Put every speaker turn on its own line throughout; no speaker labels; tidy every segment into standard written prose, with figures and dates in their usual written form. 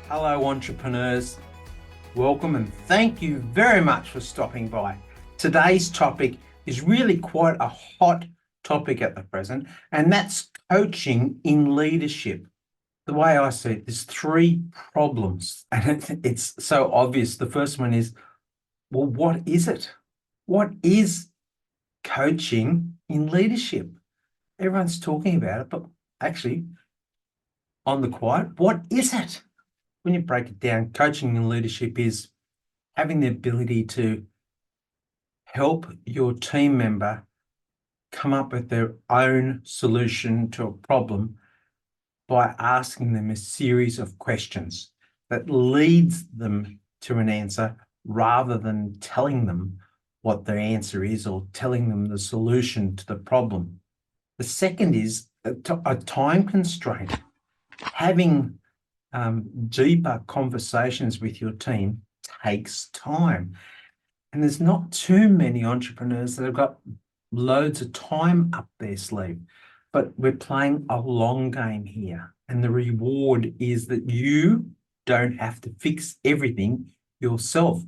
Hello, entrepreneurs. Welcome and thank you very much for stopping by. Today's topic is really quite a hot topic at the present, and that's coaching in leadership. The way I see it, there's three problems, and it's so obvious. The first one is, well, what is it? What is coaching in leadership? Everyone's talking about it, but actually, on the quiet, what is it? When you break it down, coaching and leadership is having the ability to help your team member come up with their own solution to a problem by asking them a series of questions that leads them to an answer rather than telling them what their answer is or telling them the solution to the problem. The second is a time constraint. Having deeper conversations with your team takes time. And there's not too many entrepreneurs that have got loads of time up their sleeve, but we're playing a long game here. And the reward is that you don't have to fix everything yourself.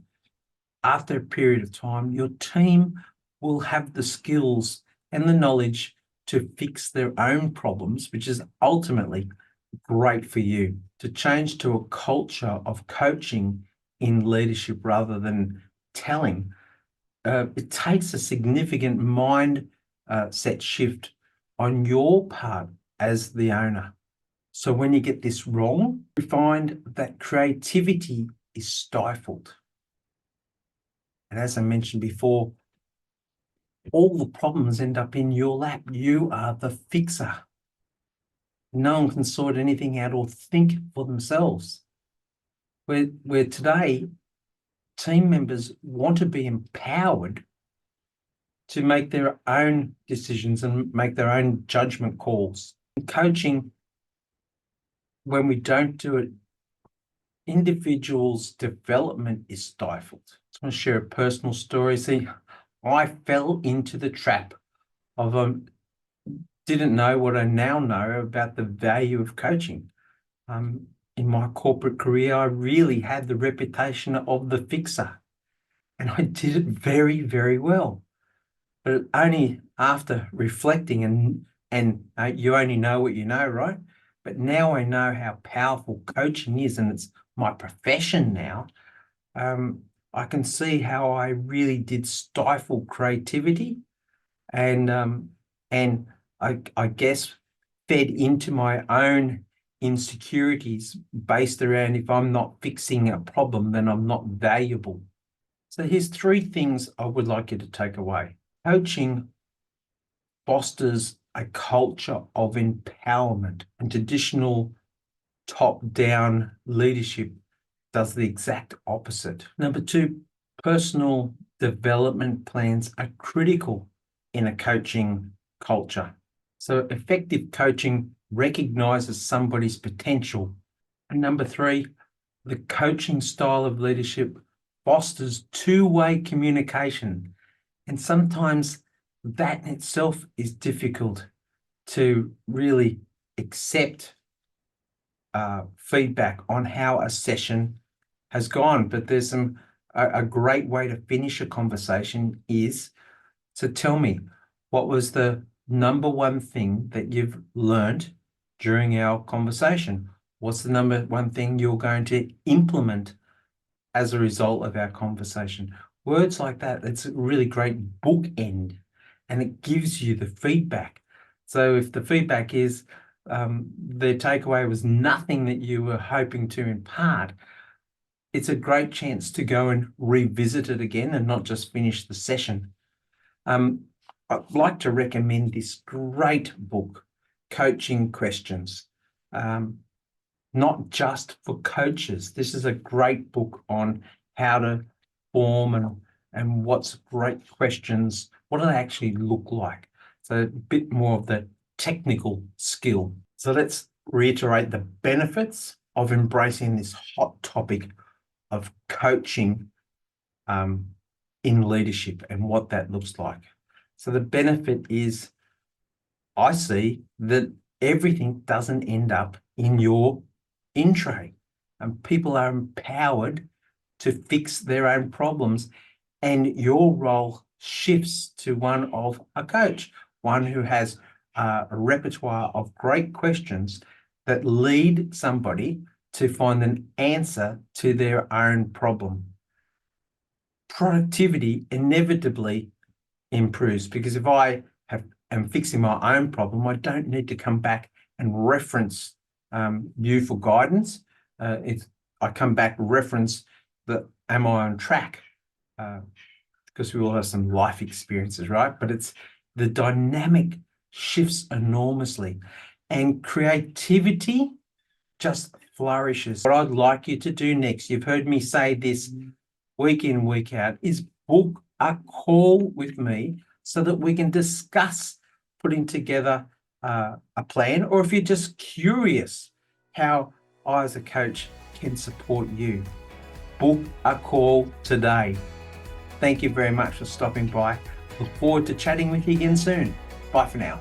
After a period of time, your team will have the skills and the knowledge to fix their own problems, which is ultimately great for you. To change to a culture of coaching in leadership rather than telling, it takes a significant mind set shift on your part as the owner. So when you get this wrong, you find that creativity is stifled. And as I mentioned before, all the problems end up in your lap. You are the fixer. No one can sort anything out or think for themselves. Where today, team members want to be empowered to make their own decisions and make their own judgment calls. In coaching, when we don't do it, individuals' development is stifled. I want to share a personal story. See, I fell into the trap of didn't know what I now know about the value of coaching. In my corporate career, I really had the reputation of the fixer, and I did it very, very well. But only after reflecting and you only know what you know, right? But now I know how powerful coaching is, and it's my profession now. I can see how I really did stifle creativity, and I guess fed into my own insecurities based around if I'm not fixing a problem, then I'm not valuable. So here's three things I would like you to take away. Coaching fosters a culture of empowerment, and traditional top-down leadership does the exact opposite. Number two, personal development plans are critical in a coaching culture. So effective coaching recognizes somebody's potential. And number three, the coaching style of leadership fosters two-way communication. And sometimes that in itself is difficult to really accept feedback on how a session has gone. But there's a great way to finish a conversation is to tell me, what was the number one thing that you've learned during our conversation? What's the number one thing you're going to implement as a result of our conversation? Words like that, it's a really great bookend, and it gives you the feedback. So if the feedback is the takeaway was nothing that you were hoping to impart, it's a great chance to go and revisit it again and not just finish the session. I'd like to recommend this great book, Coaching Questions, not just for coaches. This is a great book on how to form and what's great questions, what do they actually look like? So a bit more of the technical skill. So let's reiterate the benefits of embracing this hot topic of coaching in leadership and what that looks like. So the benefit is, I see that everything doesn't end up in your in tray. and people are empowered to fix their own problems. And your role shifts to one of a coach, one who has a repertoire of great questions that lead somebody to find an answer to their own problem. Productivity inevitably improves, because if I am fixing my own problem, I don't need to come back and reference you for guidance. I come back, reference am I on track? Because we all have some life experiences, right? But it's the dynamic shifts enormously, and creativity just flourishes. What I'd like you to do next, you've heard me say this week in, week out, is book a call with me so that we can discuss putting together a plan, or if you're just curious how I as a coach can support you, book a call today. Thank you very much for stopping by. Look forward to chatting with you again soon. Bye for now.